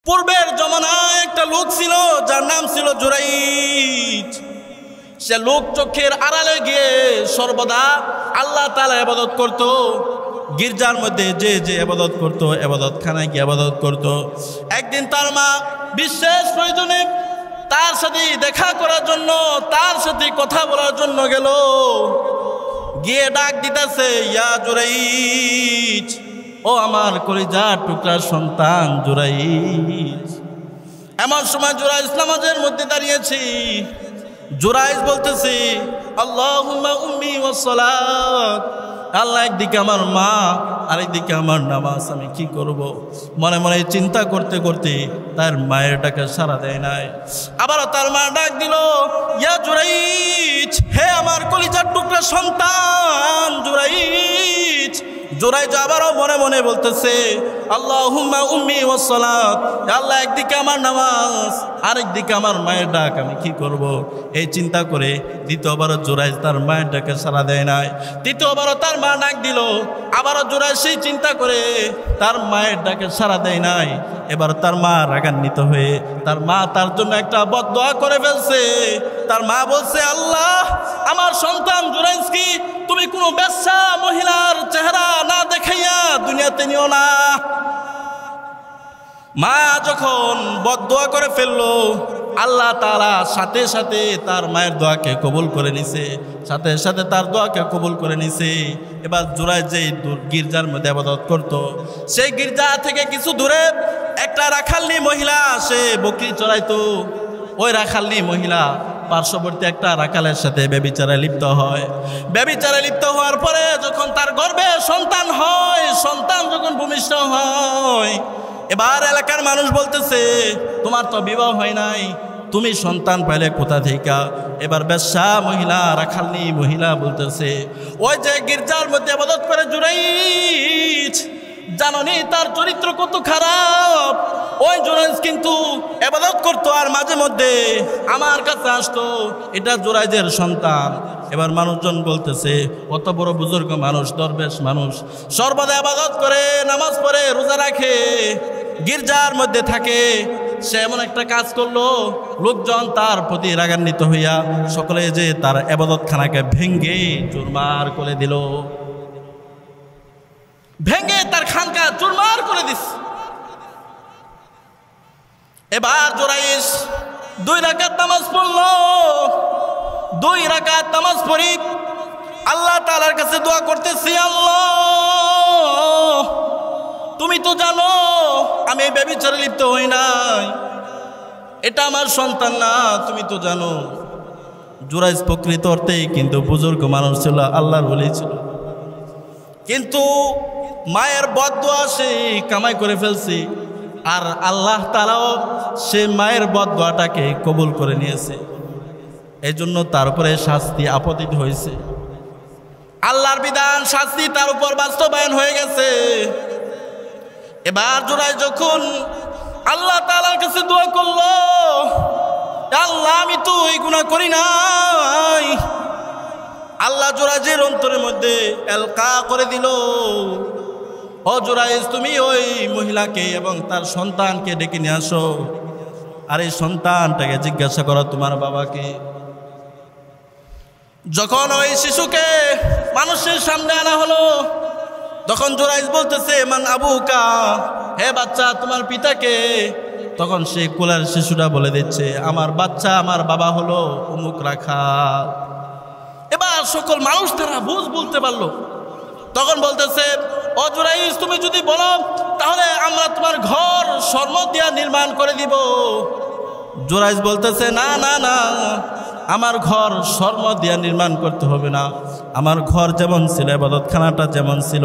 পূর্বের জমানায় একটা লোক ছিল যার নাম ছিল জুরাইজ। সে লোক চোখের আড়ালে গিয়ে সর্বদা আল্লাহ তাআলা ইবাদত করত। গির্জার মধ্যে যে যে ইবাদত করত, ইবাদতখানায় গিয়ে ইবাদত করত। একদিন তার মা বিশেষ প্রয়োজনে তার সাথে দেখা করার জন্য, তার সাথে কথা বলার জন্য গেল। গিয়ে ডাক দিতেছে, ইয়া জুরাইজ, ও আমার কলিজার টুকরার সন্তান জুরাইজ। এমন সময় জুরাইজ নামাজের মধ্যে দাঁড়িয়েছি। জুরাইজ বলতেছি, আল্লাহুম্মা উম্মি ওয়াস সালাত। আল্লাহ, একদিকে আমার মা আর একদিকে আমার নামাজ, আমি কি করব? মনে মনে চিন্তা করতে করতে তার মায়ের ডাকে সাড়া দেয় নাই। আবারও তার মা ডাক দিল, ইয়া জুরাইজ, হে আমার কলিজার টুকরা সন্তান জুরাইজ। জুরাইজ আবারও মনে মনে বলতেছে, আল্লাহুম্মা উম্মি ওয়াস সালাত। আল্লাহ, একদিকে আমার নামাজ আর একদিকে আমার মায়ের ডাক, আমি কি করব? এই চিন্তা করে দ্বিতীয়বারও জুরাইজ তার মায়ের ডাকে সাড়া দেয় নাই। তৃতীয়বারও তার মা ডাক দিল। আবারও জুরাইজ সেই চিন্তা করে তার মায়ের ডাকে সাড়া দেয় নাই। এবার তার মা রাগান্বিত হয়ে তার মা তার জন্য একটা বদদোয়া করে ফেলছে। তার মা বলছে, আল্লাহ, আমার সন্তান জুরাইজ কি তুমি কোনো বেশ্যা মহিলার চেহারা না দেখাইয়া দুনিয়াতে নিও না। মা যখন বদদোয়া করে ফেললো, আল্লাহ তাআলা সাথে সাথে তার মায়ের দোয়াকে কবুল করে নিছে, সাথে সাথে তার দোয়াকে কবুল করে নিছে। এবার জুরাইজ যে গির্জার মধ্যে ইবাদত করত, সেই গির্জা থেকে কিছু দূরে একটা রাখালনি মহিলা সে বকরি চড়াইতো। ওই রাখালনি মহিলা পার্শ্ববর্তী একটা রাখালের সাথে ব্যভিচারে লিপ্ত হয়। ব্যভিচারে লিপ্ত হওয়ার পরে যখন তার গর্ভে সন্তান হয়, সন্তান যখন ভূমিষ্ঠ হয়, এবার এলাকার মানুষ বলতেছে, তোমার তো বিবাহ হয় নাই, তুমি সন্তান পাইলে কোথা থেকে? এবার বেশ্যা মহিলা, রাখালনি মহিলা বলতেছে, ওই যে গির্জার মধ্যে ইবাদত করে জুরাইজ, জানোনি তার চরিত্র কত খারাপ? ওই জুরাইজ কিন্তু ইবাদত করতো আর মাঝে মধ্যে আমার কাছে আসতো, এটা জুরাইজের সন্তান। এবার মানুষজন বলতেছে, কত বড় বুজুর্গ মানুষ, দরবেশ মানুষ, সর্বদা ইবাদত করে, নামাজ পড়ে, রোজা রাখে, গির্জার মধ্যে থাকে, সে এমন একটা কাজ করলো, লোকজন তার প্রতি রাগান্বিত হইয়া সকলে যে তার ইবাদতখানাকে ভেঙ্গে চুরমার করে দিল, ভেঙ্গে তার খানকা চুরমার করে দিস। এবার জুরাইজ 2 রাকাত নামাজ পড়লো। 2 রাকাত নামাজ পড়ি আল্লাহ তাআলার কাছে দোয়া করতেছি, আল্লাহ, তুমি তো জানো আমি এই ব্যভিচারে লিপ্ত হই নাই, এটা আমার সন্তান না, তুমি তো জানো। জুরাইজ প্রকৃত অর্থেই কিন্তু বুজুর্গ মানুষ ছিল, আল্লাহর ওলি ছিল, কিন্তু মায়ের বদদোয়া সে কামাই করে ফেলছে। আর আল্লাহ তাআলাও সে মায়ের বদদোয়াটাকে কবুল করে নিয়েছে। এই জন্য তার উপরে শাস্তি আপতিত হয়েছে। আল্লাহর বিধান, শাস্তি তার উপর বাস্তবায়ন হয়ে গেছে। এবার জুরাইজ যখন আল্লাহ তাআলার কাছে দোয়া করলো, আল্লাহ, আমি তো এই গুনাহ করি নাই, আল্লাহ জুরাইজের অন্তরের মধ্যে এলকা করে দিল, ও জুরাইজ, তুমি ওই মহিলাকে এবং তার সন্তানকে ডেকে নিয়ে আসো, আর এই সন্তানটাকে জিজ্ঞাসা করো তোমার বাবাকে। যখন ওই শিশুকে মানুষের সামনে আনা হলো, তখন জুরাইজ বলতেছে, মান আবুকা, হে বাচ্চা, তোমার পিতাকে? তখন সে কোলের শিশুটা বলে দিচ্ছে, আমার বাচ্চা, আমার বাবা হলো অমুক রাখাল। এবার সকল মানুষ তারা বলতে পারলো। তখন বলতেছে, ও জুরাইজ, তুমি যদি বলো তাহলে আমরা তোমার ঘর স্বর্ণ দিয়া নির্মাণ করে দিব। জুরাইজ বলতেছে, না না না, আমার ঘর স্বর্ণ দিয়া নির্মাণ করতে হবে না, আমার ঘর যেমন ছিল, ইবাদতখানাটা যেমন ছিল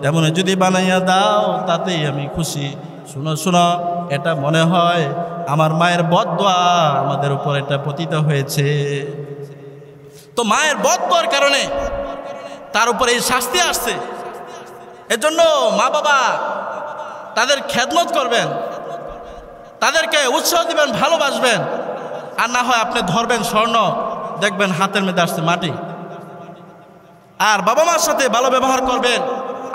তেমন যদি বানাইয়া দাও, তাতেই আমি খুশি। শুনো শুনো, এটা মনে হয় আমার মায়ের বদদোয়া আমাদের উপর এটা পতিত হয়েছে। তো মায়ের বদদোয়ার কারণে তার উপরে এই শাস্তি আসছে। এজন্য মা বাবা তাদের খেদমত করবেন, তাদেরকে উৎসাহ দিবেন, ভালোবাসবেন। আর না হয় আপনি ধরবেন স্বর্ণ, দেখবেন হাতের মধ্যে আসছে মাটি। আর বাবা মার সাথে ভালো ব্যবহার করবেন,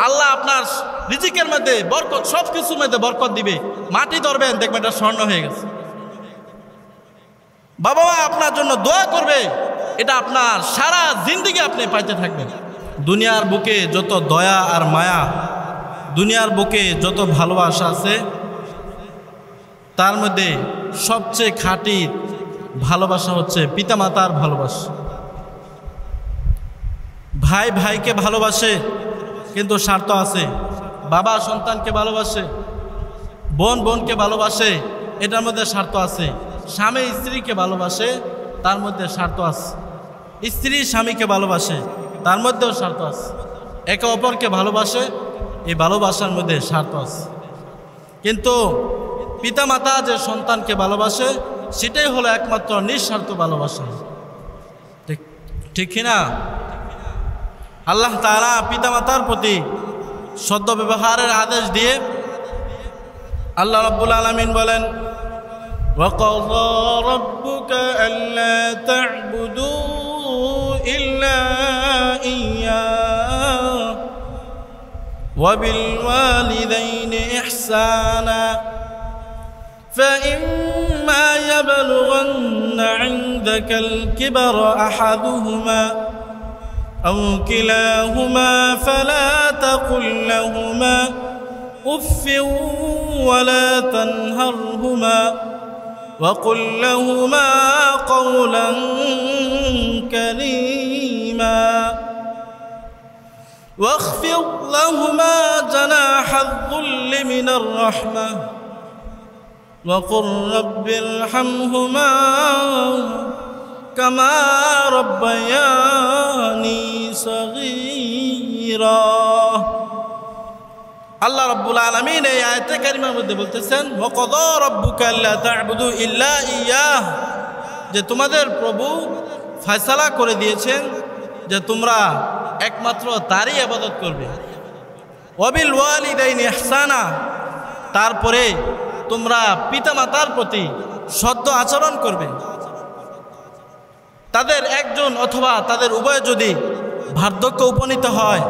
আল্লাহ আপনার রিজিকের মধ্যে বরকত, সব কিছুর মধ্যে বরকত দিবে। মাটি ধরবেন, দেখবেন এটা স্বর্ণ হয়ে গেছে। বাবা মা আপনার জন্য দোয়া করবে, এটা আপনার সারা জিন্দেগি আপনি পাইতে থাকবেন। দুনিয়ার বুকে যত দয়া আর মায়া, দুনিয়ার বুকে যত ভালোবাসা আছে, তার মধ্যে সবচেয়ে খাঁটি ভালোবাসা হচ্ছে পিতামাতার ভালোবাসা। ভাই ভাইকে ভালোবাসে, কিন্তু স্বার্থ আছে। বাবা সন্তানকে ভালোবাসে, বোন বোনকে ভালোবাসে, এটার মধ্যে স্বার্থ আছে। স্বামী স্ত্রীকে ভালোবাসে, তার মধ্যে স্বার্থ আছে। স্ত্রী স্বামীকে ভালোবাসে, তার মধ্যেও স্বার্থ আছে। একে অপরকে ভালোবাসে, এই ভালোবাসার মধ্যে স্বার্থ আছে। কিন্তু পিতামাতা যে সন্তানকে ভালোবাসে, সেটাই হলো একমাত্র নিঃস্বার্থ ভালোবাসা। ঠিক কিনা? আল্লাহ তাআলা পিতামাতার প্রতি সদ্ব্যবহারের আদেশ দিয়ে আল্লাহ রাব্বুল আলামিন বলেন, وَقَضَى رَبُّكَ أَلَّا تَعْبُدُوا إِلَّا إِيَّاهُ وَبِالْوَالِدَيْنِ إِحْسَانًا فَإِمَّا يَبْلُغَنَّ عِندَكَ الْكِبَرَ أَحَدُهُمَا أَوْ كِلَاهُمَا فَلَا تَقُل لَّهُمَا أُفٍّ وَلَا تَنْهَرْهُمَا وَقُل لَّهُمَا قَوْلًا كَرِيمًا واخفض لهما جناح الذل من الرحمة وقل رب ارحمهما كما ربياني صغيرا। আল্লাহ রাব্বুল আলামিন এই আয়াতে কারিমার মধ্যে বলতেছেন, ওয়াকাদা রাব্বুকা আল্লা তা'বুদু ইল্লা ইয়াহ, যে তোমাদের প্রভু ফয়সালা করে দিয়েছেন যে তোমরা একমাত্র তারই ইবাদত করবে। ওয়াবিল ওয়ালিদাইনি ইহসানা, তারপরে তোমরা পিতামাতার প্রতি সদ্য আচরণ করবে। তাদের একজন অথবা তাদের উভয় যদি বার্ধক্য উপনীত হয়,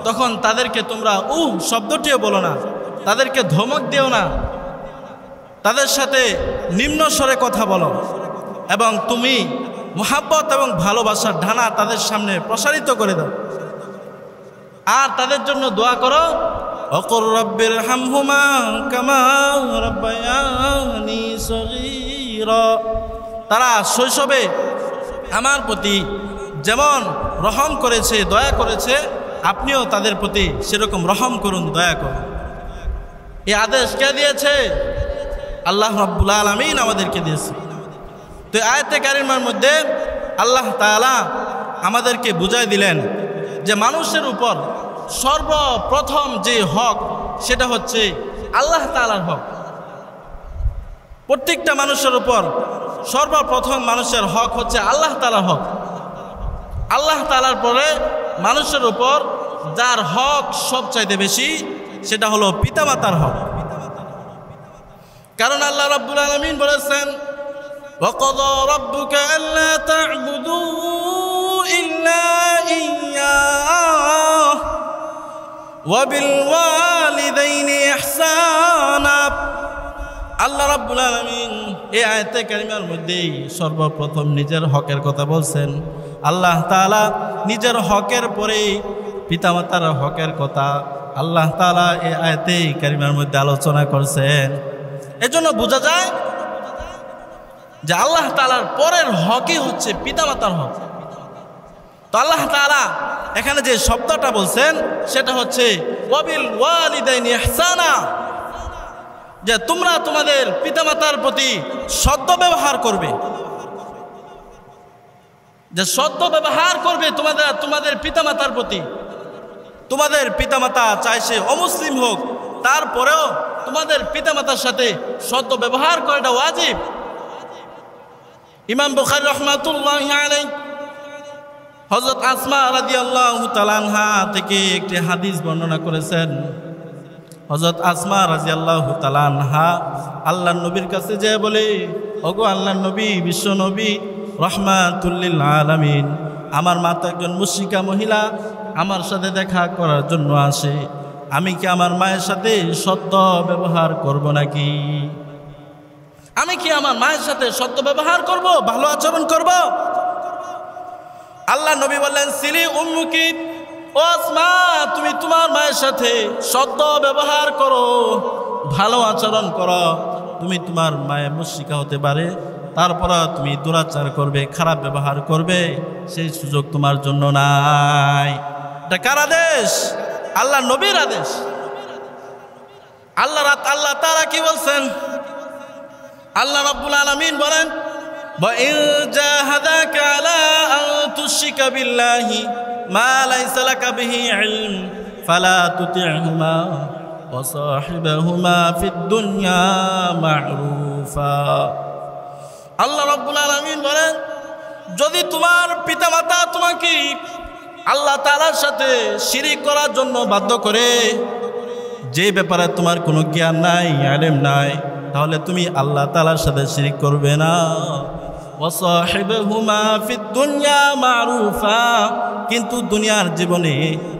তখন তাদেরকে তোমরা শব্দটিও বলো না, তাদেরকে ধমক দিও না, তাদের সাথে নিম্ন স্বরে কথা বলো, এবং তুমি মুহাব্বত এবং ভালোবাসার ঢানা তাদের সামনে প্রসারিত করে দাও। আর তাদের জন্য দোয়া করো, ওয়াকুর রাব্বির হামহুমা কামা রাব্বায়ানি সগীরা, তারা শৈশবে আমার প্রতি যেমন রহম করেছে, দয়া করেছে, আপনিও তাদের প্রতি সেরকম রহম করুন, দয়া করুন। এই আদেশ কে দিয়েছে? আল্লাহ রাব্বুল আলামিন আমাদেরকে দিয়েছে। তো আয়াতে কারিমার মধ্যে আল্লাহ তাআলা আমাদেরকে বুঝাই দিলেন যে মানুষের উপর সর্বপ্রথম যে হক, সেটা হচ্ছে আল্লাহ তাআলার হক। প্রত্যেকটা মানুষের উপর সর্বপ্রথম মানুষের হক হচ্ছে আল্লাহ তাআলার হক। আল্লাহ তাআলার পরে মানুষের উপর যার হক সবচাইতে বেশি, সেটা হলো পিতামাতার হক। কারণ আল্লাহ রাব্বুল আলামিন বলেছেন, وَقَضَى رَبُّكَ أَلَّا تَعْبُدُوا إِلَّا إِيَّاهُ وَبِالْوَالِدَيْنِ إِحْسَانًا। আল্লাহ রাব্বুল আলামিন এই আয়াতে কারিমার মধ্যেই সর্বপ্রথম নিজের হকের কথা বলছেন। আল্লাহ তাআলা নিজের হকের পরেই পিতামাতার হকের কথা আল্লাহ তাআলা এই আয়াতে কারিমার মধ্যে আলোচনা করছেন। এজন্য বোঝা যায় যে আল্লাহ তাআলার পরের হকই হচ্ছে পিতামাতার হক। তো আল্লাহ তাআলা এখানে যে শব্দটা বলছেন সেটা হচ্ছে ওয়াবিল ওয়ালিদাইনি ইহসানা, যে তোমরা তোমাদের পিতামাতার প্রতি সদ্য ব্যবহার করবে। যে সদ্য ব্যবহার করবে তোমাদের পিতামাতার প্রতি। তোমাদের পিতামাতা চাই সে অমুসলিম হোক, তারপরেও তোমাদের পিতামাতার সাথে সদ্য ব্যবহার করাটা ওয়াজিব। ইমাম বুখারী রাহমাতুল্লাহি আলাইহি হযরত আসমা রাদিয়াল্লাহু তাআলা আনহা থেকে একটি হাদিস বর্ণনা করেছেন। হযরত আসমা রাদিয়াল্লাহু তাআলা আনহা আল্লাহর নবীর কাছে যেয়ে বলে, ওগো আল্লাহর নবী, বিশ্ব নবী, রাহমাতুল লিল আলামিন, আমার মা তো একজন মুশরিকা মহিলা, আমার সাথে দেখা করার জন্য আসে, আমি কি আমার মায়ের সাথে সত্য ব্যবহার করব নাকি? আমি কি আমার মায়ের সাথে সত্য ব্যবহার করব, ভালো আচরণ করব? আল্লাহ নবী বললেন, সিলি উম্মুকি, ও আসমা, তুমি তোমার মায়ের সাথে সত্য ব্যবহার করো, ভালো আচরণ করো। তুমি তোমার মায়ের মুশরিকা হতে পারে, তারপর তুমি দুরাচার করবে, খারাপ ব্যবহার করবে, সেই সুযোগ তোমার জন্য নাই। এটা কার আদেশ? আল্লাহ নবীর আদেশ। আল্লাহ তাআলা কি বলছেন? আল্লাহ রাব্বুল আলামিন বলেন, ওয়া ইন জাহাদাকা আলা আন তুশরিকা বিল্লাহি মা লাইসা লাকা বিহি ইলম ফালা তুতি'হুমা ওয়া সাহিবহুমা ফিদ দুনিয়া মা'রুফা। আল্লাহ রাব্বুল আলামিন বলেন, যদি তোমার পিতামাতা তোমাকে আল্লাহ তাআলার সাথে শিরিক করার জন্য বাধ্য করে, যে ব্যাপারে তোমার কোনো জ্ঞান নাই, ইলম নাই, তাহলে তুমি আল্লাহ তাআলার সাথে শিরিক করবে না। ওয়াসাহিবহুমা ফিদ দুনিয়া মা'রুফা, কিন্তু দুনিয়ার জীবনে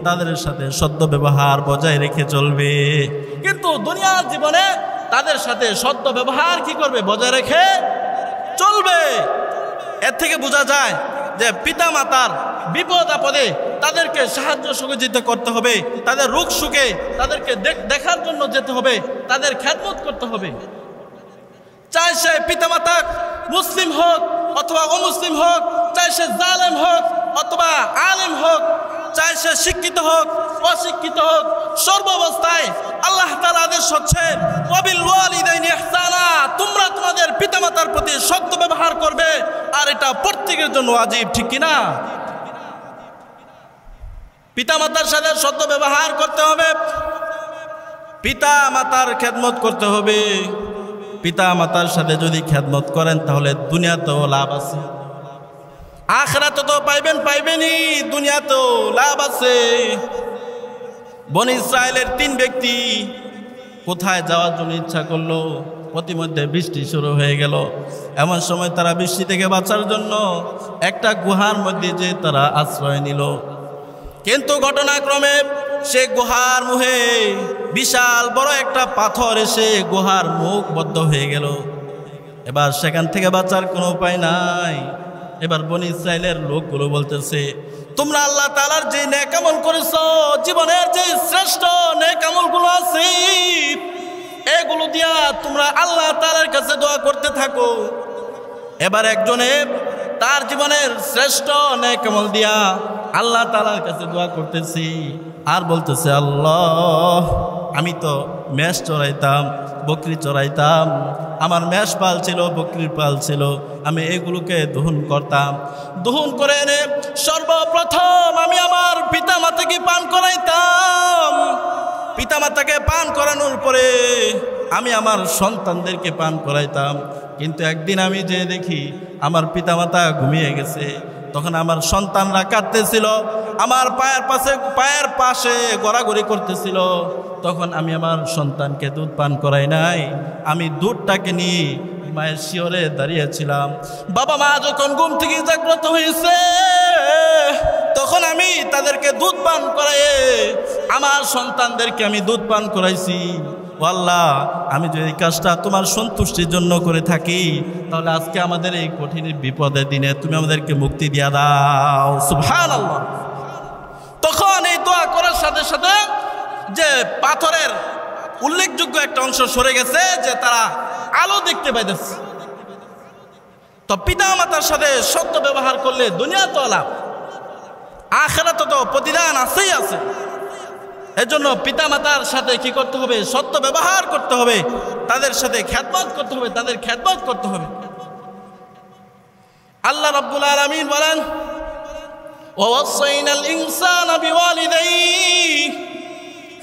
তাদের সাথে সদ্য ব্যবহার বজায় রেখে চলবে। কিন্তু দুনিয়ার জীবনে তাদের সাথে সদ্য ব্যবহার কি করবে? বজায় রেখে চলবে। এর থেকে বোঝা যায় যে পিতা মাতার বিপদ আপদে তাদেরকে সাহায্য সহযোগিতা করতে হবে, তাদের রোগ সুখে তাদেরকে দেখার জন্য যেতে হবে, তাদের খেদমত করতে হবে। চাই সে পিতামাতা মুসলিম হোক অথবা অমুসলিম হোক, চাই সে জালেম হোক অথবা আলেম হোক, চাই সে শিক্ষিত হোক অশিক্ষিত হোক, সর্বাবস্থায় আল্লাহ তাআলার আদেশ হচ্ছে, ওয়াবিল ওয়ালিদাইনি ইহসানা, তোমরা তোমাদের পিতামাতার প্রতি সদ্য ব্যবহার করবে। আর এটা প্রত্যেকের জন্য ওয়াজিব, ঠিক কিনা? পিতামাতার সাথে সদ্য ব্যবহার করতে হবে, পিতা মাতার খেদমত করতে হবে। পিতা মাতার সাথে যদি খেদমত করেন তাহলে দুনিয়াতেও লাভ আছে, আখিরাতে তো পাইবেনই, দুনিয়াতেও লাভ আছে। বনী ইসরাইলের 3 ব্যক্তি কোথায় যাওয়ার জন্য ইচ্ছা করলো, প্রতিমধ্যে বৃষ্টি শুরু হয়ে গেল। এমন সময় তারা বৃষ্টি থেকে বাঁচার জন্য একটা গুহার মধ্যে যে তারা আশ্রয় নিল। কিন্তু ঘটনাক্রমে সে গুহার মুখে বিশাল বড় একটা পাথর এসে গুহার মুখ বদ্ধ হয়ে গেল। এবার সেখান থেকে বাঁচার কোনো উপায় নাই। এবার বনী ইসরাইলের লোকগুলো বলতেছে, তোমরা আল্লাহ তাআলার যে নেক আমল করেছো, জীবনের যে শ্রেষ্ঠ নেক আমলগুলো আছে, এগুলো দিয়া তোমরা আল্লাহ তাআলার কাছে দোয়া করতে থাকো। এবার একজনে তার জীবনের শ্রেষ্ঠ নেক আমল দিয়া আল্লাহ তাআলার কাছে দোয়া করতেছি আর বলতেছে, আল্লাহ, আমি তো মেষ চড়াইতাম, বকরি চড়াইতাম, আমার মেষ পাল ছিল, বকরির পাল ছিল, আমি এগুলোকে দহন করতাম, দহন করে এনে সর্বপ্রথম আমি আমার পিতা মাতাকে পান করাইতাম, পিতা মাতাকে পান করানোর পরে আমি আমার সন্তানদেরকে পান করাইতাম। কিন্তু একদিন আমি যে দেখি আমার পিতামাতা ঘুমিয়ে গেছে, তখন আমার সন্তানরা কাঁদতেছিল, আমার পায়ের পাশে গড়াগড়ি করতেছিল, তখন আমি আমার সন্তানকে দুধ পান করাই নাই, আমি দুধটাকে নিয়ে মায়ের শিয়রে দাঁড়িয়েছিলাম। বাবা মা যখন ঘুম থেকে জাগ্রত হয়েছে, তখন আমি তাদেরকে দুধ পান করাই আমার সন্তানদেরকে আমি দুধ পান করাইছি। ও আল্লাহ, আমি যদি এই কাজটা তোমার সন্তুষ্টির জন্য করে থাকি, তাহলে আজকে আমাদের এই কঠিন বিপদের দিনে তুমি আমাদেরকে মুক্তি দিয়া দাও। সুবহানাল্লাহ। তখন এই দোয়া করার সাথে সাথে যে পাথরের উল্লেখযোগ্য একটা অংশ সরে গেছে, যে তারা আলো দেখতে পাইতেছে। তো পিতা মাতার সাথে সত্য ব্যবহার করলে দুনিয়া তো লাভ, আখিরাতে তো প্রতিদান আছেই আছে। এজন্য পিতা মাতার সাথে কি করতে হবে? সত্য ব্যবহার করতে হবে, তাদের সাথে খেদমত করতে হবে, তাদের খেদমত করতে হবে। আল্লাহ রাব্বুল আলামিন বলেন, ওয়াসাইনাল ইনসানা বিওয়ালিদাইহি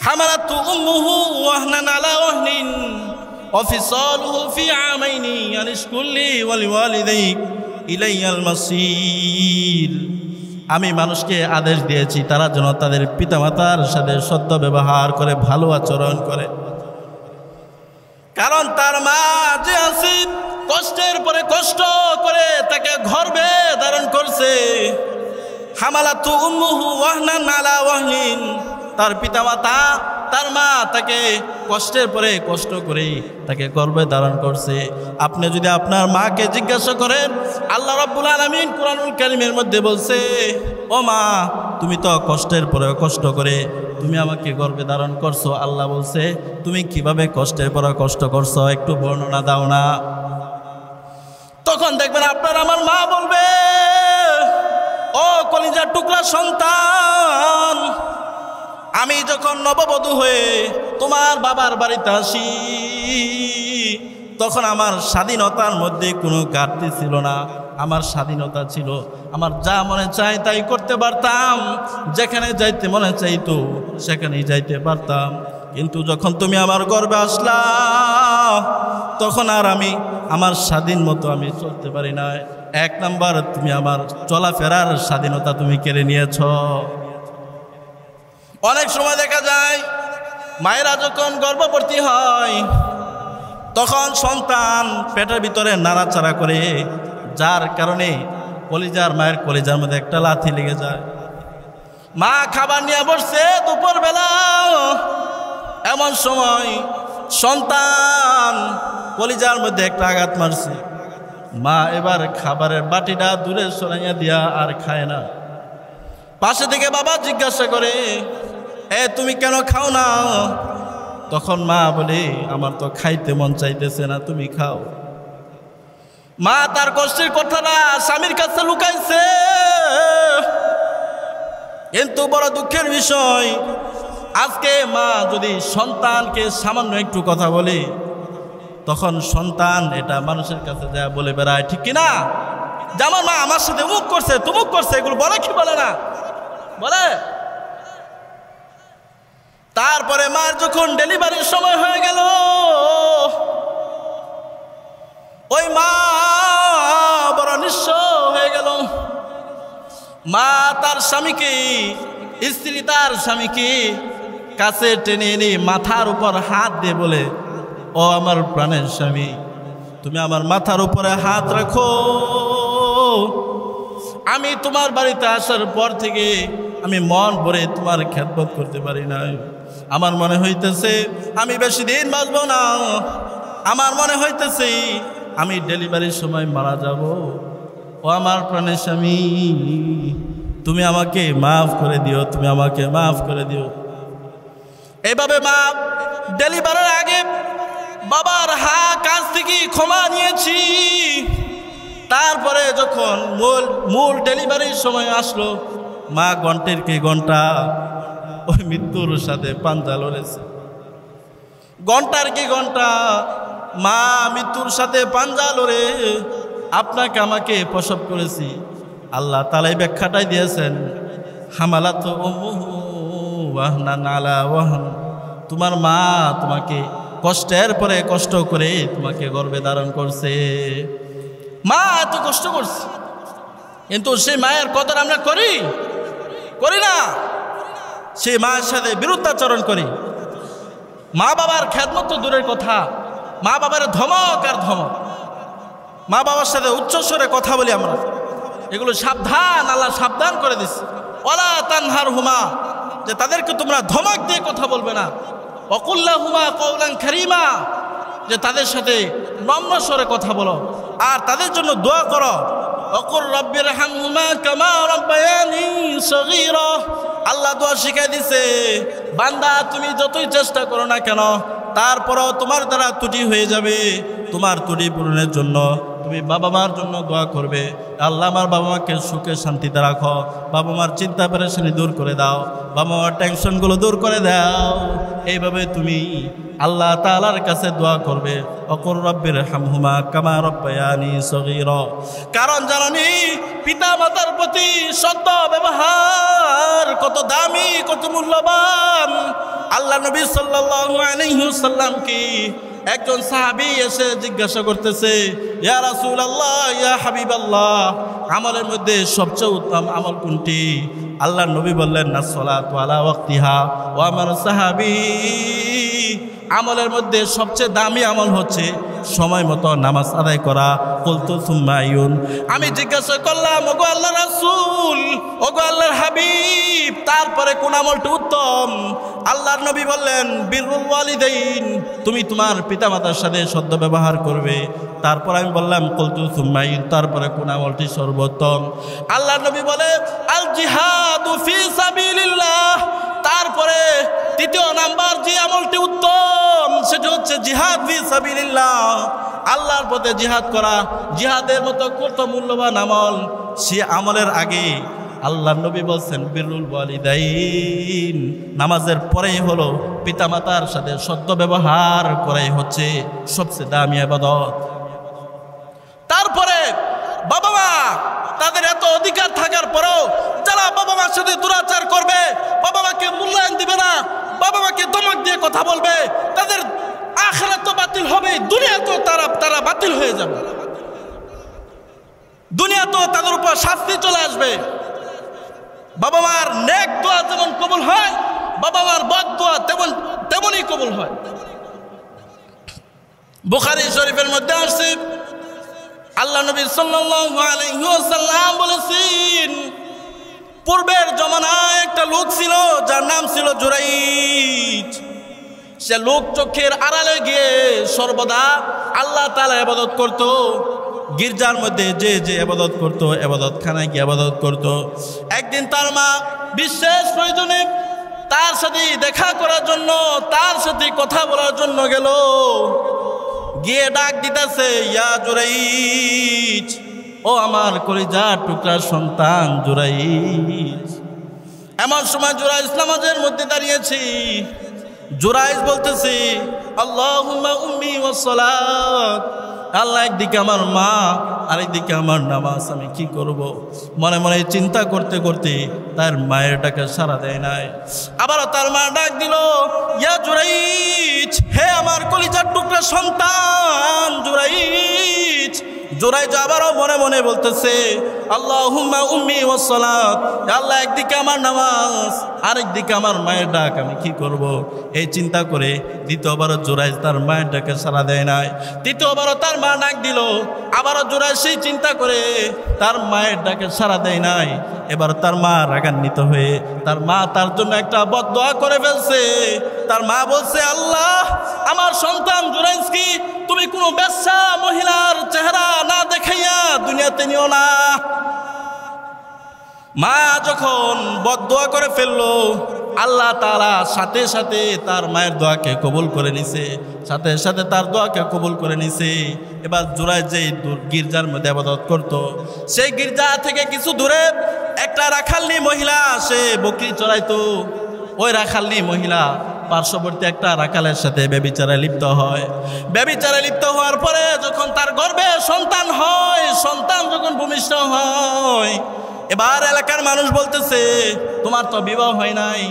হামালাতহু উম্মুহু ওয়াহনান আলা ওয়াহনিন ওয়া ফিসালুহু ফি আমাইনি আন ইশকুর লি ওয়া লিওয়ালিদাইহি ইলাইয়াল মাসির। আমি মানুষকে আদেশ দিয়েছি তারা যেন তাদের পিতামাতার সাথে সদ্য ব্যবহার করে, ভালো আচরণ করে। কারণ তার মা যে আছে কষ্টের পরে কষ্ট করে তাকে গর্ভে ধারণ করছে, হামালাতু উম্মুহু ওয়াহনান আলা ওয়াহনিন, তার পিতামাতা তার মা তাকে কষ্টের পরে কষ্ট করে তাকে গর্ভে ধারণ করছে। আপনি যদি আপনার মাকে জিজ্ঞাসা করেন, আল্লাহ রাব্বুল আলামিন কুরআনুল কারীমের মধ্যে বলছে, ও মা তুমি তো কষ্টের পরে কষ্ট করে তুমি আমাকে গর্ভে ধারণ করছো। আল্লাহ বলছে তুমি কিভাবে কষ্টের পরে কষ্ট করছো, একটু বর্ণনা দাও না। তখন দেখবেন আপনার আমার মা বলবে, ও কলিজার টুকরা সন্তান, আমি যখন নববধূ হয়ে তোমার বাবার বাড়িতে আসি তখন আমার স্বাধীনতার মধ্যে কোনো ঘাটতি ছিল না। আমার স্বাধীনতা ছিল, আমার যা মনে চায় তাই করতে পারতাম, যেখানে যাইতে মনে চাইতো সেখানেই যাইতে পারতাম। কিন্তু যখন তুমি আমার গর্ভে আসলা তখন আর আমি আমার স্বাধীন মতো আমি চলতে পারি না। এক নাম্বার, তুমি আমার চলাফেরার স্বাধীনতা তুমি কেড়ে নিয়েছ। অনেক সময় দেখা যায় মায়েরা যখন গর্ভবতী হয় তখন সন্তান পেটের ভিতরে নাড়াচাড়া করে, যার কারণে কলিজার মায়ের কলিজার মধ্যে একটা লাথি লেগে যায়। মা খাবার নিয়ে বসছে দুপুরবেলা, এমন সময় সন্তান কলিজার মধ্যে একটা আঘাত মারছে। মা এবার খাবারের বাটিটা দূরে সরাইয়া দিয়া আর খায় না। পাশে থেকে বাবা জিজ্ঞাসা করে, তুমি কেন খাও না? তখন মা বলে, আমার তো খাইতে মন চাইতেছে না, তুমি খাও। মা তার কষ্টের কথাটা স্বামীর কাছে লুকাইছে, কিন্তু বড় দুঃখের বিষয় আজকে মা যদি সন্তানকে সামান্য একটু কথা বলে তখন সন্তান এটা মানুষের কাছে যা বলে বেড়ায়, ঠিক কিনা? যে আমার মা আমার সাথে মুখ করছে তুমুক করছে, এগুলো বলে কি বলে না? বলে। তারপরে মার যখন ডেলিভারির সময় হয়ে গেল, ওই মা বড় নিঃস্ব হয়ে গেল। মা তার স্বামীকে, স্ত্রী তার স্বামীকে কাছে টেনে এনে মাথার উপর হাত দিয়ে বলে, ও আমার প্রাণের স্বামী, তুমি আমার মাথার উপরে হাত রাখো। আমি তোমার বাড়িতে আসার পর থেকে আমি মন ভরে তোমার খেদমত করতে পারি না। আমার মনে হইতেছে আমি বেশি দিন বাঁচব না। আমার মনে হইতেছে আমি ডেলিভারির সময় মারা যাব। ও আমার প্রাণের স্বামী, তুমি আমাকে মাফ করে দিও, তুমি আমাকে মাফ করে দিও। এইভাবে মা ডেলিভারির আগে বাবার কাছ থেকে ক্ষমা নিয়েছি। তারপরে যখন মূল ডেলিভারির সময় আসলো, মা ঘন্টের কি ঘন্টা ওই মৃত্যুর সাথে পাঞ্জা লড়েছে। ঘন্টার কি ঘন্টা মা মৃত্যুর সাথে পাঞ্জা লড়ে আপনাকে আমাকে প্রসব করেছি। আল্লাহ তাআলা এই ব্যাখ্যাটাই দিয়েছেন, হামালাতু উম্মুহু ওয়াহনান আলা ওয়াহন, তোমার মা তোমাকে কষ্টের পরে কষ্ট করে তোমাকে গর্ভে ধারণ করছে। মা এত কষ্ট করছে, কিন্তু সেই মায়ের কদর আমরা করি না। সেই মায়ের সাথে বিরুদ্ধাচরণ করি। মা বাবার খেদমত তো দূরের কথা, মা বাবার ধমক আর ধমক, মা বাবার সাথে উচ্চস্বরে কথা বলি আমরা, এগুলো সাবধান, আল্লাহ সাবধান করে দিচ্ছে। ওয়ালা তানহারহুমা, যে তাদেরকে তোমরা ধমক দিয়ে কথা বলবে না। ওয়াকুল্লাহুমা কওলান কারীমা, যে তাদের সাথে নম্র স্বরে কথা বলো আর তাদের জন্য দোয়া করো। ওয়াকুর রাব্বিরহামহুমা কামা রাব্বায়ানি সগীরা, আল্লাহ দোয়া শিখাই দিছে, বান্দা তুমি যতই চেষ্টা করো না কেন তারপরও তোমার দ্বারা ত্রুটি হয়ে যাবে। তোমার ত্রুটি পূরণের জন্য তুমি বাবা মার জন্য দোয়া করবে, আল্লাহ আমার বাবা মাকে সুখে শান্তিতে রাখো, বাবা মার চিন্তা পেরেশানি দূর করে দাও, বাবা মার টেনশনগুলো দূর করে দাও। এইভাবে তুমি আল্লাহ তাআলার কাছে দোয়া করবে। ওয়াকুর রাব্বিরহামহুমা কামা রাব্বায়ানি সগীরা। কারণ জানি পিতা মাতার প্রতি সৎ ব্যবহার কত দামি, কত মূল্যবান। আল্লাহ নবী সাল্লাল্লাহু আলাইহি ওয়াসাল্লাম কি একজন সাহাবী এসে জিজ্ঞাসা করতেছে, ইয়া রাসূলুল্লাহ, ইয়া হাবিবাল্লাহ, আমলের মধ্যে সবচেয়ে উত্তম আমল কোনটি? আল্লাহ নবী বললেন, না সালাতু আলা ওয়াক্তিহা। ও আমার সাহাবী, আমলের মধ্যে সবচেয়ে দামি আমল হচ্ছে সময় মতো নামাজ আদায় করা। কুলতু সুম্মা আইয়ুন, আমি জিজ্ঞাসা করলাম ওগো আল্লাহ রাসূল, ওগো আল্লাহর হাবিব, তারপরে কোন আমলটা উত্তম? আল্লাহর নবী বললেন বিররুল ওয়ালিদাইন, তুমি তোমার পিতামাতার সাথে সদ্য ব্যবহার করবে। তারপর আমি বললাম কুলতু সুম্মা আইয়ুন, তারপরে কোন আমলটি সর্বোত্তম? আল্লাহর নবী বলে আল জিহাদু ফি সাবিলিল্লাহ। তারপরে তৃতীয় নাম্বার যে আমলটি উত্তম সেটা হচ্ছে জিহাদ ফি সাবিলিল্লাহ, আল্লাহর পথে জিহাদ করা। জিহাদের মতো কত মূল্যবান আমল, সে আমলের আগে আল্লাহর নবী বলছেন বিররুল ওয়ালিদাইন, নামাজের পরেই হলো পিতামাতার সাথে সদ্য ব্যবহার করাই হচ্ছে সবচেয়ে দামি ইবাদত। তারপরে বাবা মা, তাদের এত অধিকার থাকার পরেও যারা বাবা মার সাথে দুরাচার করবে, বাবা মাকে মূল্যায়ন দিবে না, বাবা মাকে ধমক দিয়ে কথা বলবে, তাদের আখিরাত তো বাতিল হবে, দুনিয়া তো তারা বাতিল হয়ে যাবে, দুনিয়া তো তাদের উপর শাস্তি চলে আসবে। বাবা মার নেক দোয়া যেমন কবুল হয়, বাবা মার বদ দোয়া তেমনই কবুল হয়। বুখারী শরীফের মধ্যে আসছে আল্লাহ নবী সাল্লাল্লাহু আলাইহি ওয়াসাল্লাম বলেছেন, পূর্বের জমানায় একটা লোক ছিল যার নাম ছিল জুরাইজ। সে লোক চোখের আড়ালে গিয়ে সর্বদা আল্লাহ তাআলা ইবাদত করত। গির্জার মধ্যে যে ইবাদত করত, ইবাদতখানায় গিয়ে ইবাদত করত। একদিন তার মা বিশেষ প্রয়োজনে তার সাথে দেখা করার জন্য, তার সাথে কথা বলার জন্য গেল। গিয়ে ডাক দিতেছে, ইয়া জুরাইজ, ও আমার কলিজার টুকরার সন্তান জুরাইজ। এমন সময় জুরাইজ নামাজের মধ্যে দাঁড়িয়েছি। জুরাইজ বলতেছে আল্লাহুম্মা উম্মি ওয়াস সালাত, আল্লাহ একদিকে আমার মা আর একদিকে আমার নামাজ, আমি কি করব? মনে মনে চিন্তা করতে করতে তার মায়ের ডাকে সাড়া দেয় নাই। আবারও তার মা ডাক দিল, ইয়া জুরাইজ, হে আমার কলিজার টুকরা সন্তান জুরাইজ। জুরাইজ আবারও মনে মনে বলতেছে আল্লাহুম্মা উম্মি ওয়াস সালাত, আল্লাহ একদিকে আমার নামাজ আর একদিকে আমার মায়ের ডাক, আমি কি করব? এই চিন্তা করে দ্বিতীয়বারও জুরাইজ তার মায়ের ডাকে সাড়া দেয় নাই। তৃতীয়বারও তার মা ডাক দিল, আবারও জুরাইজ সেই চিন্তা করে তার মায়ের ডাকে সাড়া দেয় নাই। এবার তার মা রাগান্বিত হয়ে তার মা তার জন্য একটা বদদোয়া করে ফেলছে। তার মা বলছে, আল্লাহ, আমার সন্তান জুরাইজ কি তুমি কোনো বেশ্যা মহিলার চেহারা না দেখাইয়া দুনিয়াতে নিও না। মা যখন বদদোয়া করে ফেললো, আল্লাহ তাআলা সাথে সাথে তার মায়ের দোয়াকে কবুল করে নিছে, সাথে সাথে তার দোয়াকে কবুল করে নিছে। এবার জুরাইজ যেই গির্জার মধ্যে ইবাদত করত, সেই গির্জা থেকে কিছু দূরে একটা রাখালনি মহিলা, সে বকরি চড়াইতো। ওই রাখালনি মহিলা পার্শ্ববর্তী একটা রাখালের সাথে ব্যভিচারে লিপ্ত হয়। ব্যভিচারে লিপ্ত হওয়ার পরে যখন তার গর্ভে সন্তান হয়, সন্তান যখন ভূমিষ্ঠ হয়, এবার এলাকার মানুষ বলতেছে, তোমার তো বিবাহ হয় নাই,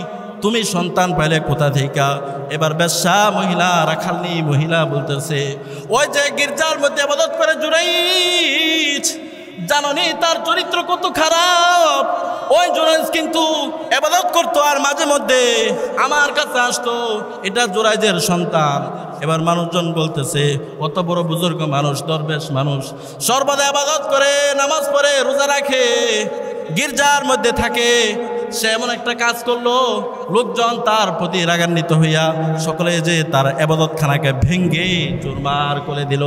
তুমি সন্তান পাইলে কোথা থেকে? এবার বেশ্যা মহিলা, রাখালনি মহিলা বলতেছে, ওই যে গির্জার মধ্যে ইবাদত করে জুরাইজ, জানোনি তার চরিত্র কত খারাপ? ওই জুরাইজ কিন্তু ইবাদত করতো আর মাঝে মধ্যে আমার কাছে আসতো, এটা জুরাইজের সন্তান। এবার মানুষজন বলতেছে, কত বড় বুজুর্গ মানুষ, দরবেশ মানুষ, সর্বদা ইবাদত করে, নামাজ পড়ে, রোজা রাখে, গির্জার মধ্যে থাকে, সে এমন একটা কাজ করলো, লোকজন তার প্রতি রাগান্বিত হইয়া সকলে যে তার ইবাদতখানাকে ভেঙ্গে চুরমার করে দিল,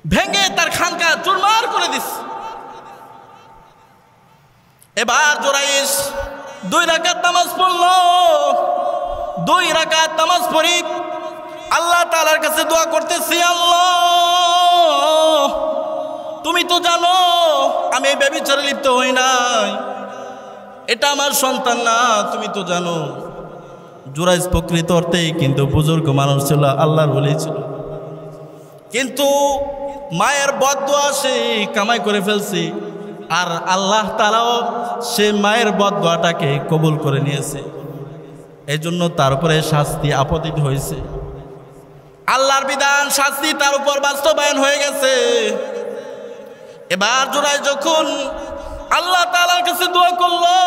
ভেঙ্গে তার খানকা চুরমার করে দিস। এবার জুরাইজ 2 রাকাত নামাজ পড়লো। 2 রাকাত নামাজ পড়ি আল্লাহ তাআলার কাছে দোয়া করতেছি, আল্লাহ, তুমি তো জানো আমি এই ব্যভিচারে লিপ্ত হই নাই, এটা আমার সন্তান না, তুমি তো জানো। জুরাইজ প্রকৃত অর্থেই কিন্তু বুজুর্গ মানুষ ছিল, আল্লাহর ওলি ছিল, কিন্তু মায়ের বদদোয়া সে কামাই করে ফেলছে। আর আল্লাহ তাআলাও সে মায়ের বদদোয়াটাকে কবুল করে নিয়েছে। এই জন্য তার উপরে শাস্তি আপতিত হয়েছে। আল্লাহর বিধান শাস্তি তার উপর বাস্তবায়ন হয়ে গেছে। এবার জুরাইজ যখন আল্লাহ তাআলার কাছে দোয়া করলো,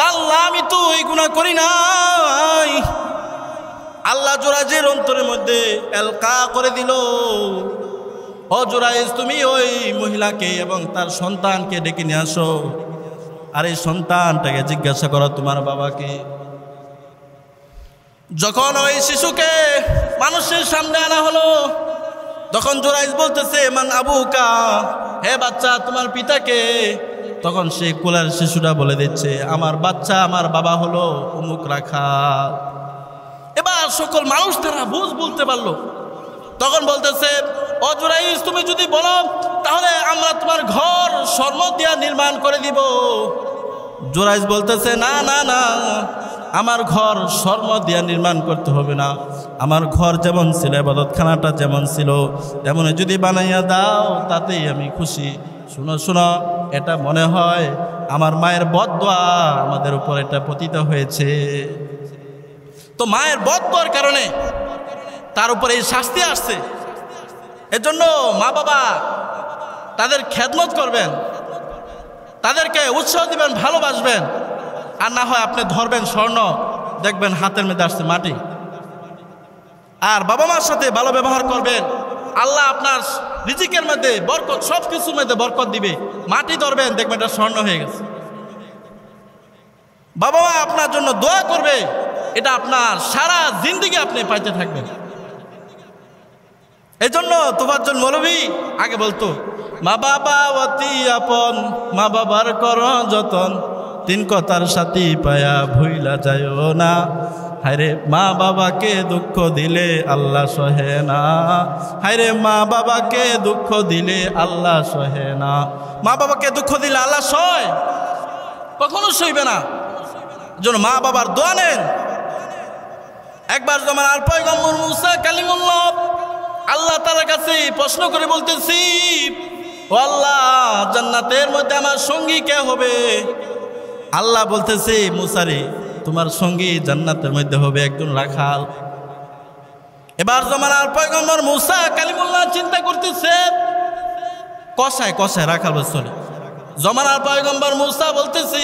আল্লাহ, আমি তো এই গুনাহ করি নাই, আল্লাহ জুরাইজের অন্তরের মধ্যে এলকা করে দিল, ও জুরাইজ তুমি ওই মহিলাকে এবং তার সন্তানকে ডেকে নিয়ে আসো, আর এই সন্তানটাকে জিজ্ঞাসা করো তোমার বাবাকে। যখন ওই শিশুকে মানুষের সামনে আনা হলো, তখন জুরাইজ বলতেছে মান আবুকা, হে বাচ্চা তোমার পিতাকে। তখন সে কোলের শিশুটা বলে দিচ্ছে আমার বাচ্চা, আমার বাবা হলো অমুক রাখাল। এবার সকল মানুষ তারা বলতে পারলো। তখন বলতেছে ও জুরাইজ তুমি যদি বলো তাহলে আমরা তোমার ঘর স্বর্ণ দিয়া নির্মাণ করে দিব। জুরাইজ বলতেছে না না না, আমার ঘর স্বর্ণ দিয়া নির্মাণ করতে হবে না, আমার ঘর যেমন ছিল, ইবাদতখানাটা যেমন ছিল তেমন যদি বানাইয়া দাও তাতেই আমি খুশি। শুনো শুনো, এটা মনে হয় আমার মায়ের বদদোয়া আমাদের উপর এটা পতিত হয়েছে। তো মায়ের বদদোয়ার কারণে তার উপরে এই শাস্তি আসছে। এজন্য মা বাবা তাদের খেদমত করবেন, তাদেরকে উৎসাহ দিবেন, ভালোবাসবেন। আর না হয় আপনি ধরবেন স্বর্ণ, দেখবেন হাতের মধ্যে আসছে মাটি। আর বাবা মার সাথে ভালো ব্যবহার করবেন, আল্লাহ আপনার রিজিকের মধ্যে বরকত, সব কিছুর মধ্যে বরকত দিবে। মাটি ধরবেন, দেখবেন এটা স্বর্ণ হয়ে গেছে। বাবা মা আপনার জন্য দোয়া করবে, এটা আপনার সারা জিন্দেগি আপনি পাইতে থাকবেন। এই জন্য তোফাজ্জল মৌলভী আগে বলতো মা বাবা অতি আপন, মা বাবার কর যতন, তিন কথার সাথী পায়া ভুইলা যায়ও না। হায়রে মা বাবাকে দুঃখ দিলে আল্লাহ সহে না, হায়রে মা বাবাকে দুঃখ দিলে আল্লাহ সহে না। মা বাবাকে দুঃখ দিলে আল্লাহ সয়, কখনো সইবে না। জন্য মা বাবার দোয়া নেন। একবার জমানার পয়গম্বর মুসা কালিমুল্লাহ আল্লাহ তাআলার কাছে প্রশ্ন করে বলতেছি, ও আল্লাহ জান্নাতের মধ্যে আমার সঙ্গী কে হবে? আল্লাহ বলতেছে মুসারে তোমার সঙ্গী জান্নাতের মধ্যে হবে একজন রাখাল। এবার জমানার পয়গম্বর মুসা কালিমুল্লাহ চিন্তা করতেছে কসায় কসায় রাখাল বছরে। জমানার পয়গম্বর মুসা বলতেছি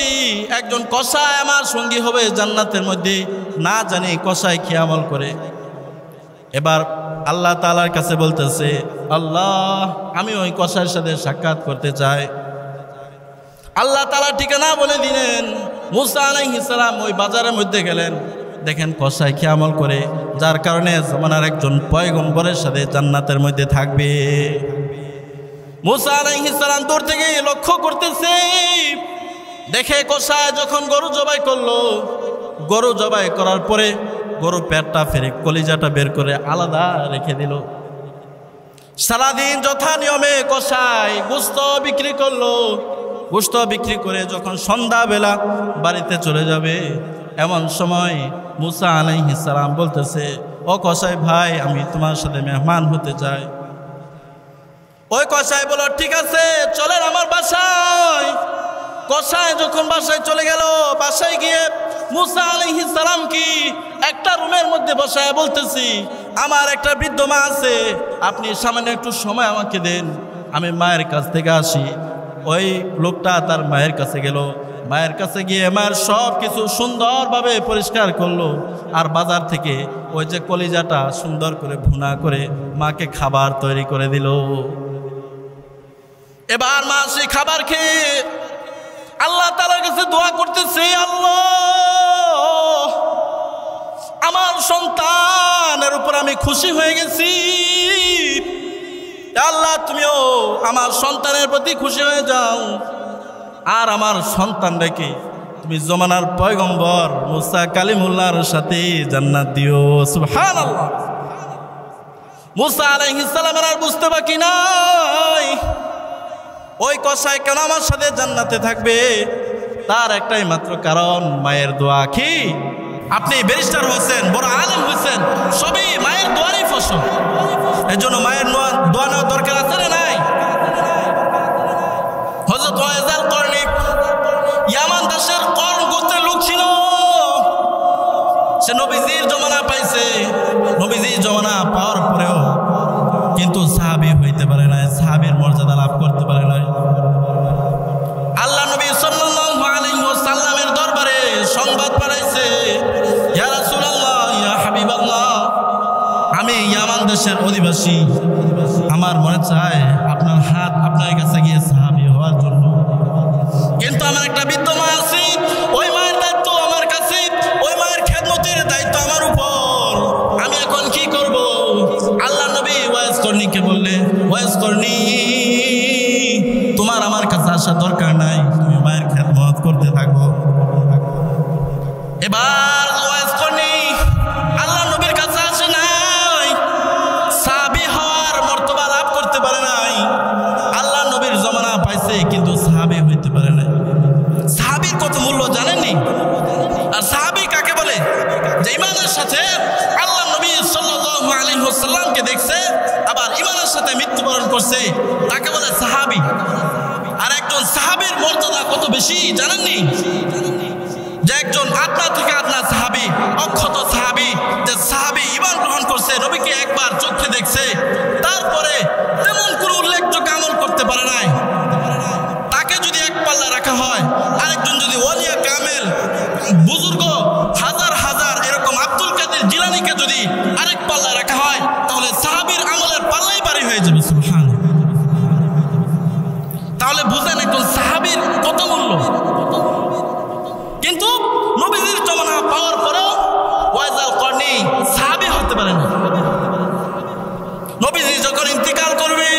একজন কসাই আমার সঙ্গী হবে জান্নাতের মধ্যে, না জানি কসাই কি আমল করে। এবার আল্লাহ তাআলার কাছে বলতেছে আল্লাহ আমি ওই কসাইয়ের সাথে সাক্ষাৎ করতে চাই। আল্লাহ তাআলা ঠিকানা বলে দিলেন। মুসা আলাইহিস সালাম ওই বাজারের মধ্যে গেলেন, দেখেন কসাই কি আমল করে, যার কারণে জমানার একজন পয়গম্বরের সাথে জান্নাতের মধ্যে থাকবে। মুসা আলাইহিস সালাম দূর থেকে লক্ষ্য করতেছে, দেখে কসাই যখন গরু জবাই করলো, গরু জবাই করার পরে গরু পেটটা ফেরে কলিজাটা বের করে আলাদা রেখে দিল। সারাদিন যথা নিয়মে কসাই গোশত বিক্রি করলো। গোশত বিক্রি করে যখন সন্ধ্যাবেলা বাড়িতে চলে যাবে, এমন সময় মুসা আলাইহিস সালাম বলতেছে ও কসাই ভাই আমি তোমার সাথে মেহমান হতে চাই। ওই কসাই বলল ঠিক আছে চলেন আমার বাসায়। কসাই যখন বাসায় চলে গেল, বাসায় গিয়ে মুসা আলাইহিস সালাম কি একটা রুমের মধ্যে বসায় বলতেছি আমার একটা বৃদ্ধ মা আছে, আপনি সামান্য একটু সময় আমাকে দেন, আমি মায়ের কাছ থেকে আসি। ওই লোকটা তার মায়ের কাছে গেল, মায়ের কাছে গিয়ে মায়ের সব কিছু সুন্দরভাবে পরিষ্কার করলো, আর বাজার থেকে ওই যে কলিজাটা সুন্দর করে ভুনা করে মাকে খাবার তৈরি করে দিল। এবার মা সেই খাবার খেয়ে আল্লাহ তাআলার কাছে দোয়া করতেছে, আল্লাহ আমার সন্তানের উপর আমি খুশি হয়ে গেছি, আল্লাহ তুমিও আমার সন্তানের প্রতি খুশি হয়ে যাও, আর আমার সন্তান রেখে তুমি জমানার পয়গম্বর মুসা কালিমুল্লাহর সাথে জান্নাত দিও। সুবহানাল্লাহ। মুসা আলাইহিস সালামের আর বুঝতে বাকি নাই ওই কসাই কেন আমার সাথে জান্নাতে থাকবে, তার একটাই মাত্র কারণ মায়ের দোয়া। কি আপনি ব্যারিস্টার হয়েছেন, বড় আলেম হয়েছেন, সবই মায়ের দোয়ারই ফসল। এই জন্য মায়ের দোয়া নেওয়ার দরকার আছে না নাই? হযরত ওয়াইজাল করনি ইয়ামান দেশের কর্ণ গোত্রের লোক ছিল, সে নবীজির জমানা পাইছে। নবীজির জমানা পাওয়ার পরেও কিন্তু সাহাবী হইতে পারে না, সাহাবীর মর্যাদা লাভ করতে পারে না। আল্লাহ নবী সাল্লাল্লাহু আলাইহি ওয়াসাল্লামের দরবারে সংবাদ পাঠাইছে, ইয়া রাসূলুল্লাহ ইয়া হাবিবাল্লাহ প্রতিবেশী, আমার মনে চায় আপনার হাত আপনার কাছে গিয়ে সাহাবী হওয়ার জন্য। কিন্তু আমার একটা বৃদ্ধ মা আছে, ওই মায়ের দায়িত্ব আমার কাছে, ওই মায়ের খেদমতের দায়িত্ব আমার উপর। আমি এখন কি করব? আল্লাহ নবী ওয়াইজ করণীকে বললে, ওয়াইজ করণী, তোমার আমার কাছে আসার দরকার নাই, তুমি মায়ের খেদমত করতে থাকো। এবার ওয়াইজ করণী আল্লাহ নবীর কাছে আসে নাই, সাহাবী হওয়ার মর্তবা লাভ করতে পারে নাই। আল্লাহ নবীর জমানা পাইছে কিন্তু সাহাবী হইতে পারে নাই। সাহাবীর কত মূল্য জানেননি? আর সাহাবী কাকে বলে? যে ইমানের সাথে আল্লাহ নবী সাল্লাল্লাহু আলাইহি ওয়াসাল্লামকে দেখছে, আবার ইমানের সাথে মৃত্যুবরণ করছে, তাকে বলে সাহাবী। আর একজন সাহাবীর মর্যাদা কত বেশি জানেননি? যে একজন আদনা থেকে আদনা সাহাবী, অক্ষত সাহাবী, যে সাহাবী ঈমান গ্রহণ করছে, নবীকে একবার চোখে দেখছে, তারপরে তেমন কোনো উল্লেখযোগ্য আমল করতে পারে নাই, তাকে যদি এক পাল্লা রাখা হয়, আরেকজন যদি ওলিয়া কামেল বুজুর্গ হাজার হাজার এরকম আব্দুল কাদের জিলানীকে যদি আরেক পাল্লা রাখা হয়, তাহলে সাহাবীর আমলের পাল্লাই ভারী হয়ে যাবে। সুবহানাল্লাহ। তাহলে বুঝেন একজন সাহাবীর কত মূল্য। কিন্তু নবীজির জমানা পাওয়ার পরেও ওয়াইজাল করনি সাহাবী হতে পারে না। নবীজি যখন ইন্তিকাল করবে,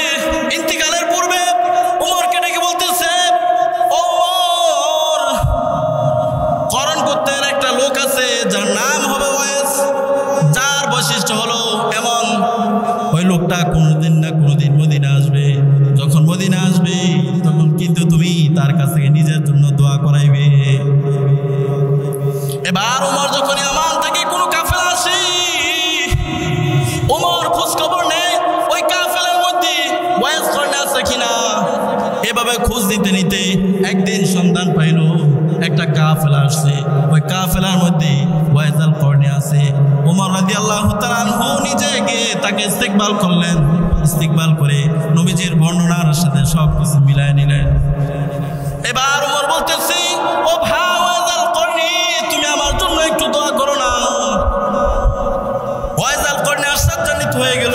ইন্তিকালের পূর্বে উমরকে ডেকে বলতেছে, ও উমর, করণ গোত্রের একটা লোক আছে যার নাম হবে ওয়াইস, যার বৈশিষ্ট্য হলো এমন, ওই লোকটা কোনোদিন না কোনোদিন মদিনা আসবে। যখন মদিনা আসবে তখন কিন্তু তুমি তার কাছ থেকে নিজের জন্য দোয়া করাইবে। এবার উমর যখন ইয়ামান থেকে কোনো কাফেলা আসে, উমর খোঁজ খবর নেয় ওই কাফেলার মধ্যে ওয়াইজ করণী আছে কিনা। এভাবে খোঁজ নিতে নিতে একদিন সন্ধান পাইল, একটা কাফেলা আসছে, ওই কাফেলার মধ্যে ওয়াইজাল করণী আছে। উমর রাদিয়াল্লাহু তাআলা আনহু নিজে গিয়ে তাকে ইস্তেকবাল করলেন। ইস্তেকবাল করে নবীজির বর্ণনার সাথে সব কিছু মিলায় নিলেন। এবার উমর বলতেছে, ও ভাই ওয়াইজাল করণী, তুমি আমার জন্য একটু দোয়া করো না। ওয়াইজাল করণী আশ্চর্যান্বিত হয়ে গেল,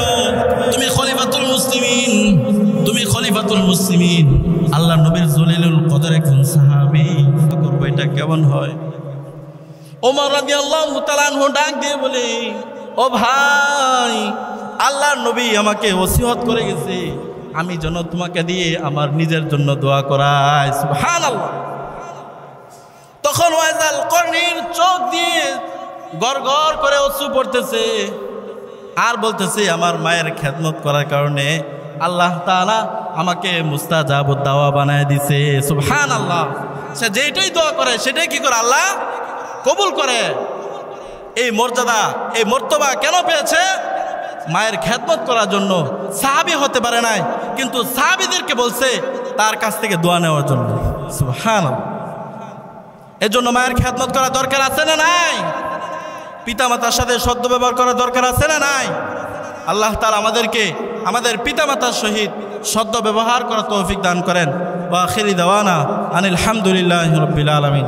তুমি খলিফাতুল মুসলিমিন, তুমি খলিফাতুল মুসলিমিন, আল্লাহ নবীর জলিলুল কদর একজন সাহাবী, করবো এটা কেমন হয়? ওমর রাদিয়াল্লাহু তাআলা আনহু ডাক দিয়ে বলে, ও ভাই, আল্লাহর নবী আমাকে ওসিয়ত করে গেছে আমি যেন তোমাকে দিয়ে আমার নিজের জন্য দোয়া করাই। সুবহানাল্লাহ। তখন ওয়াইজাল করণীর চোখ দিয়ে গড় গড় করে অশ্রু পড়তেছে, আর বলতেছে, আমার মায়ের খেদমত করার কারণে আল্লাহ তাআলা আমাকে মুস্তাজাবুদ দাওয়া বানায় দিছে। সুবহানাল্লাহ। সে যেটাই দোয়া করে সেটাই কি করে আল্লাহ কবুল করে। এই মর্যাদা, এই মর্তবা কেন পেয়েছে? মায়ের খেদমত করার জন্য। সাহাবী হতে পারে নাই, কিন্তু সাহাবীদেরকে বলছে তার কাছ থেকে দোয়া নেওয়ার জন্য। সুবহানাল্লাহ। এর জন্য মায়ের খেদমত করা দরকার আছে না নাই? পিতামাতার সাথে সদ্য ব্যবহার করা দরকার আছে না নাই? আল্লাহ তাআলা আমাদেরকে আমাদের পিতামাতার সহিত সদ্য ব্যবহার করা তৌফিক দান করেন। ওয়া আখিরি দাওয়ানা আনিল হামদুলিল্লাহি রাব্বিল আলামিন।